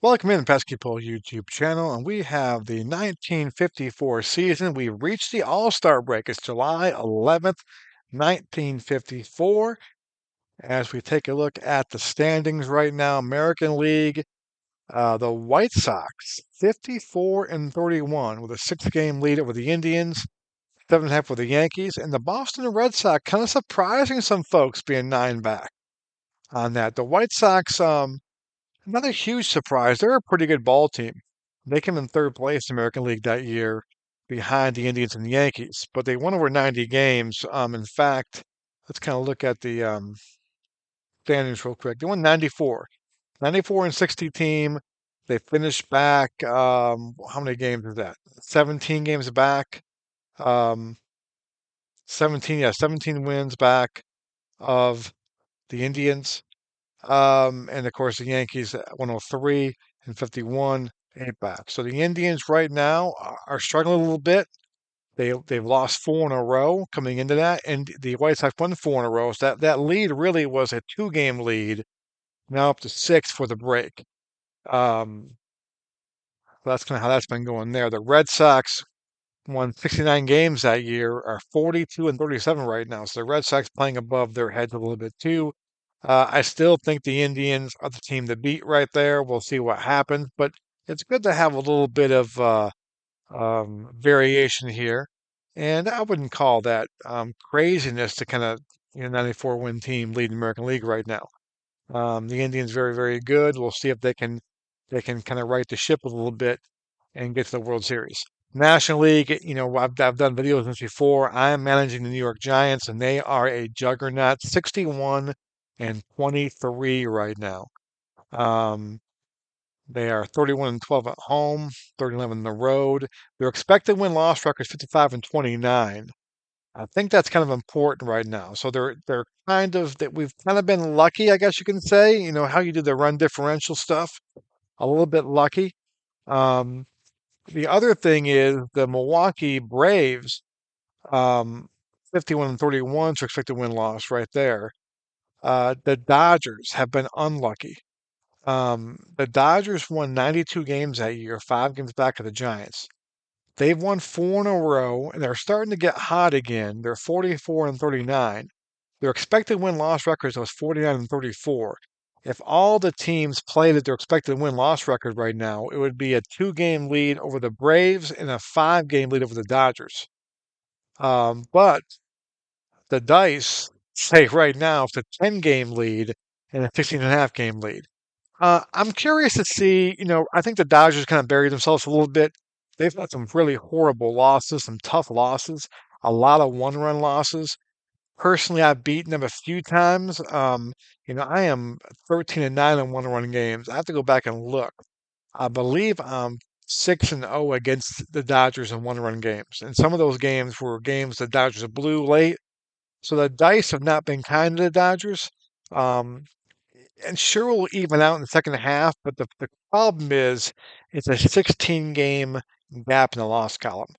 Welcome in Basketball YouTube channel, and we have the 1954 season. We've reached the All-Star break. It's July 11th, 1954. As we take a look at the standings right now, American League, the White Sox, 54 and 31, with a six-game lead over the Indians, 7.5 with the Yankees, and the Boston Red Sox kind of surprising some folks being nine back on that. The White Sox, another huge surprise. They're a pretty good ball team. They came in third place in the American League that year behind the Indians and the Yankees, but they won over 90 games. In fact, let's kind of look at the standings real quick. They won 94. 94 and 60 team. They finished back, how many games is that? 17 games back. Um, 17, yeah, 17 wins back of the Indians. And of course, the Yankees at 103 and 51 ain't back. So the Indians right now are struggling a little bit. They've lost four in a row coming into that, and the White Sox won four in a row. So that lead really was a two-game lead, now up to six for the break. Um, so that's kind of how that's been going there. The Red Sox won 69 games that year, are 42 and 37 right now. So the Red Sox playing above their heads a little bit too. I still think the Indians are the team to beat right there. We'll see what happens, but it's good to have a little bit of variation here. And I wouldn't call that craziness to kind of 94 win team lead the American League right now. The Indians very, very good. We'll see if they can kind of right the ship a little bit and get to the World Series. National League, I've done videos on this before. I'm managing the New York Giants, and they are a juggernaut, 61 and 23 right now. Um, they are 31 and 12 at home, 30 11 on the road. Their expected win-loss record is 55 and 29. I think that's kind of important right now. So they're kind of that we've kind of been lucky, I guess you can say. You know how you do the run differential stuff, a little bit lucky. Um, the other thing is the Milwaukee Braves, um, 51 and 31 so expected win loss right there. The Dodgers have been unlucky. The Dodgers won 92 games that year, five games back of the Giants. They've won four in a row, and they're starting to get hot again. They're 44 and 39. Their expected win-loss record was 49 and 34. If all the teams played at their expected win-loss record right now, it would be a two-game lead over the Braves and a five-game lead over the Dodgers. But the dice say right now it's a 10-game lead and a 16.5 game lead. I'm curious to see, I think the Dodgers kind of buried themselves a little bit. They've had some really horrible losses, some tough losses, a lot of one-run losses. Personally, I've beaten them a few times. I am 13 and 9 in one-run games. I have to go back and look. I believe I'm 6 and 0 against the Dodgers in one-run games. And some of those games were games the Dodgers blew late. So the dice have not been kind to the Dodgers. Um, and sure will even out in the second half, but the problem is it's a 16 game gap in the loss column.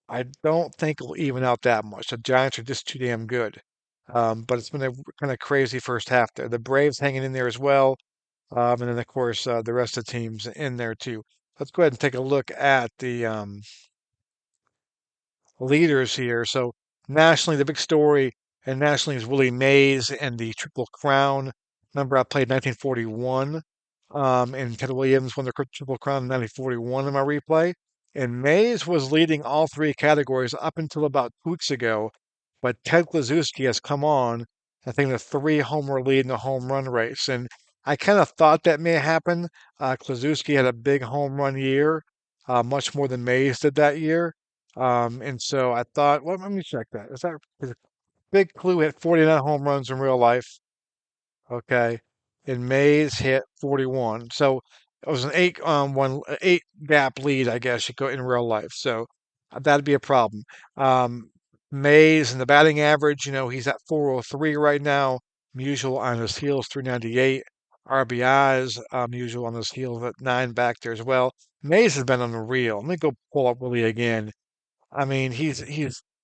I don't think it'll even out that much. The Giants are just too damn good. But it's been a kind of crazy first half there. The Braves hanging in there as well. And then, of course, the rest of the teams in there too. Let's go ahead and take a look at the leaders here. So nationally, the big story and nationally is Willie Mays and the Triple Crown. Remember, I played 1941, and Ted Williams won the Triple Crown in 1941 in my replay. And Mays was leading all three categories up until about 2 weeks ago, but Ted Kluszewski has come on, I think, a three-homer lead in the home run race. And I kind of thought that may happen. Kluszewski had a big home run year, much more than Mays did that year. And so I thought, well, let me check that. Is that is Big Clue hit 49 home runs in real life? Okay, and Mays hit 41. So it was an eight gap lead, I guess you go in real life. So that'd be a problem. Um, Mays and the batting average, he's at 403 right now. Usual on his heels, 398. RBIs, usual on his heels at nine back there as well. Mays has been unreal. Let me go pull up Willie again. I mean, he's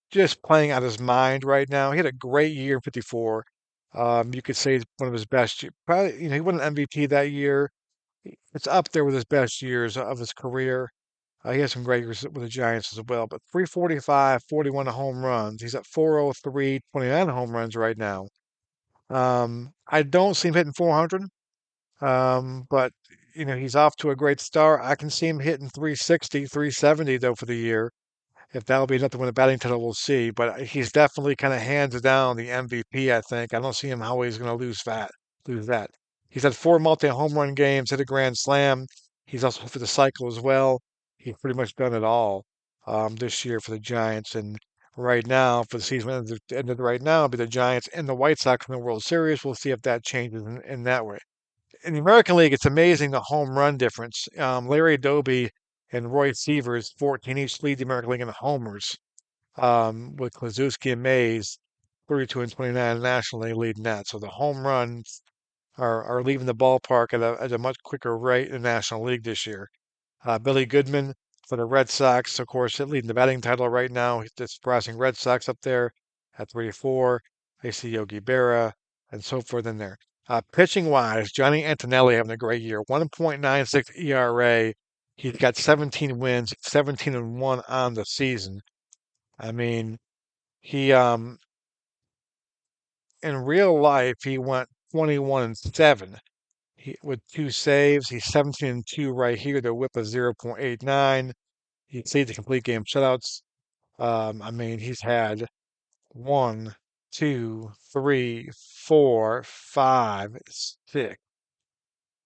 just playing out his mind right now. He had a great year in 54. You could say it's one of his best. Probably, he won an MVP that year. It's up there with his best years of his career. He has some great years with the Giants as well, but 345, 41 home runs. He's at 403, 29 home runs right now. I don't see him hitting 400, but he's off to a great start. I can see him hitting 360, 370 though for the year. If that'll be enough to win a batting title, we'll see. But he's definitely kind of hands down the MVP, I think. I don't see him how he's going to lose that. He's had four multi-home run games, hit a grand slam. He's also for the cycle as well. He's pretty much done it all this year for the Giants. And right now, for the season ended right now, it'll be the Giants and the White Sox in the World Series. We'll see if that changes in that way. In the American League, it's amazing the home run difference. Larry Doby and Roy Severs, 14 each, lead the American League in homers, with Klazuski and Mays, 32 and 29 nationally leading that. So the home runs are leaving the ballpark at a much quicker rate in the National League this year. Billy Goodman for the Red Sox, of course, leading the batting title right now. He's the surprising Red Sox up there at 34. I see Yogi Berra and so forth in there. Pitching wise, Johnny Antonelli having a great year. 1.96 ERA. He's got 17 wins, 17 and 1 on the season. I mean, he in real life he went 21 and 7. With two saves, he's 17 and 2 right here. The whip is 0.89. He leads the complete game shutouts. I mean, he's had one, two, three, four, five, six.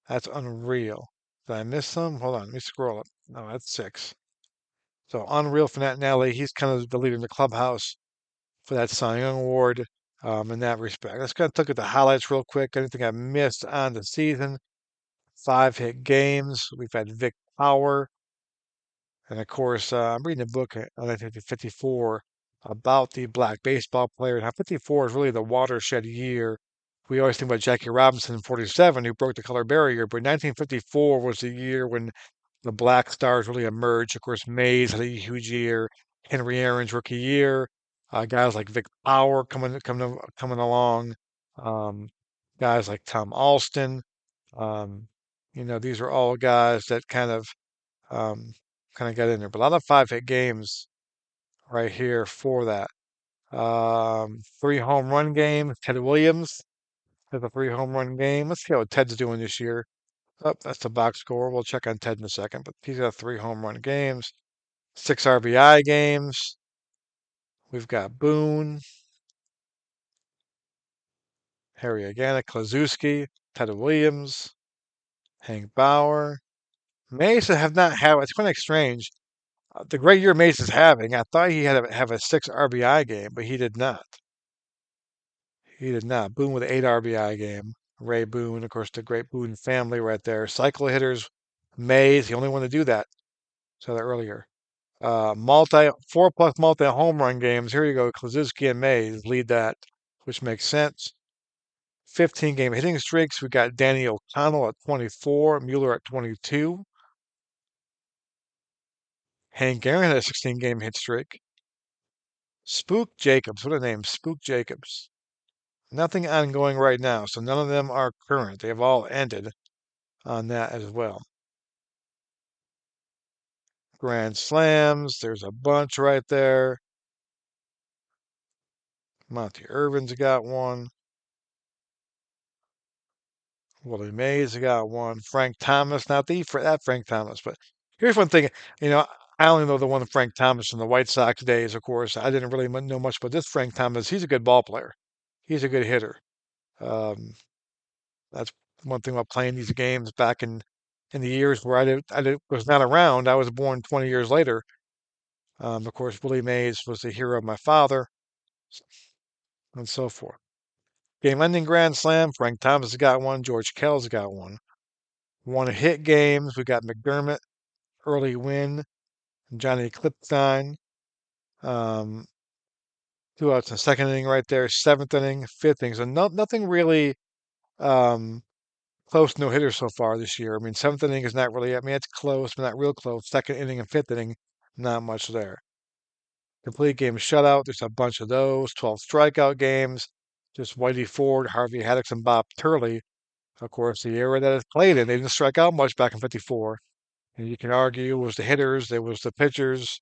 That's unreal. Did I miss some? Hold on, let me scroll up. No, that's six. So unreal for Nat Nally. He's kind of the leader in the clubhouse for that Cy Young Award in that respect. Let's kind of look at the highlights real quick. Anything I missed on the season? Five hit games. We've had Vic Power. And of course, I'm reading a book on 1954 about the black baseball player and how 54 is really the watershed year. We always think about Jackie Robinson in 47, who broke the color barrier, but 1954 was the year when the black stars really emerged. Of course, Mays had a huge year, Henry Aaron's rookie year, guys like Vic Power coming along, um, guys like Tom Alston. Um, these are all guys that um, kind of got in there. But a lot of five hit games right here for that. Three home run game. Ted Williams has a three home run game. Let's see how Ted's doing this year. Oh, that's the box score. We'll check on Ted in a second, but he's got three home run games, six RBI games. We've got Boone, Harry Agana, Klazuski, Ted Williams, Hank Bauer. Mesa have not had. It's kind of strange. The great year Mace is having, I thought he had have a six RBI game, but he did not. He did not. Boone with an eight RBI game. Ray Boone, of course, the great Boone family right there. Cycle hitters, Mays, the only one to do that. Saw that earlier. Four plus multi home run games. Here you go. Klazuski and Mays lead that, which makes sense. 15 game hitting streaks. We got Danny O'Connell at 24, Mueller at 22. Hank Aaron had a 16 game hit streak. Spook Jacobs, what a name, Spook Jacobs. Nothing ongoing right now, so none of them are current. They have all ended on that as well. Grand Slams, there's a bunch right there. Monty Irvin's got one. Willie Mays got one. Frank Thomas, not the for that Frank Thomas, but here's one thing. You know, I only know the one Frank Thomas from the White Sox days, of course. I didn't really know much about this Frank Thomas. He's a good ball player. He's a good hitter. Um, That's one thing about playing these games back in the years where was not around. I was born 20 years later. Of course, Willie Mays was the hero of my father, and so forth. Game-ending grand slam. Frank Thomas has got one. George Kell's got one. One hit games. We got McDermott, early win. Johnny Klipstein. Um, two outs in the second inning right there. Seventh inning, fifth inning. So nothing really um, close no hitters so far this year. I mean, seventh inning is not really, I mean, it's close, but not real close. Second inning and fifth inning, not much there. Complete game shutout, there's a bunch of those. 12 strikeout games, just Whitey Ford, Harvey Haddix, and Bob Turley Of course, the era that it played in, they didn't strike out much back in '54. And you can argue it was the hitters, it was the pitchers,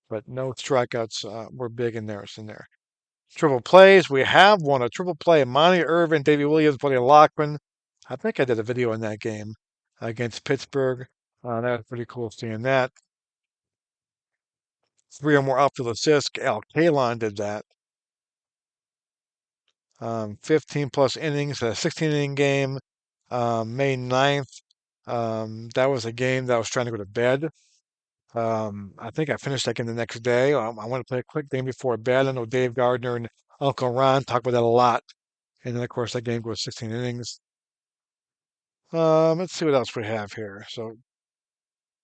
but no strikeouts were big in there. Triple plays, we have won a triple play. Monty Irvin, Davey Williams, Buddy Lockman. I think I did a video in that game against Pittsburgh. That was pretty cool seeing that. Three or more outfield assists. Al Kalon did that. 15 plus innings, a 16 inning game. May 9th. That was a game that I was trying to go to bed. I think I finished that game the next day. I want to play a quick game before bed. I know Dave Gardner and Uncle Ron talk about that a lot. And then, of course, that game goes 16 innings. Let's see what else we have here. So,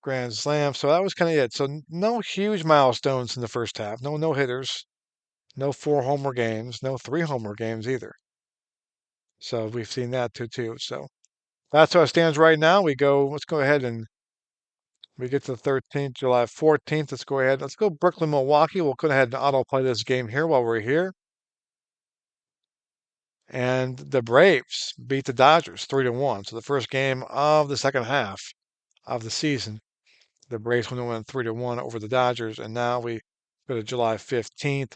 Grand Slam. So that was kind of it. So no huge milestones in the first half. No no hitters. No four homer games. No three homer games either. So we've seen that too. So that's how it stands right now. We go. Let's go ahead and we get to the 13th, July 14th. Let's go ahead. Let's go Brooklyn, Milwaukee. We'll go ahead and autoplay this game here while we're here. And the Braves beat the Dodgers 3-1. So the first game of the second half of the season. The Braves went 3-1 over the Dodgers, and now we go to July 15th,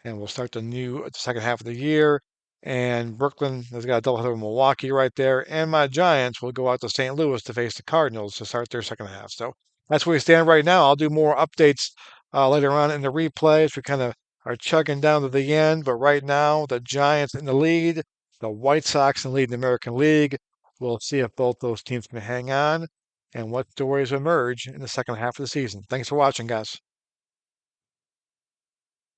and we'll start the second half of the year. And Brooklyn has got a doubleheader with Milwaukee right there, and my Giants will go out to St. Louis to face the Cardinals to start their second half. So that's where we stand right now. I'll do more updates later on in the replays. We kind of are chugging down to the end, but right now the Giants in the lead, the White Sox in the lead in the American League. We'll see if both those teams can hang on and what stories emerge in the second half of the season. Thanks for watching, guys.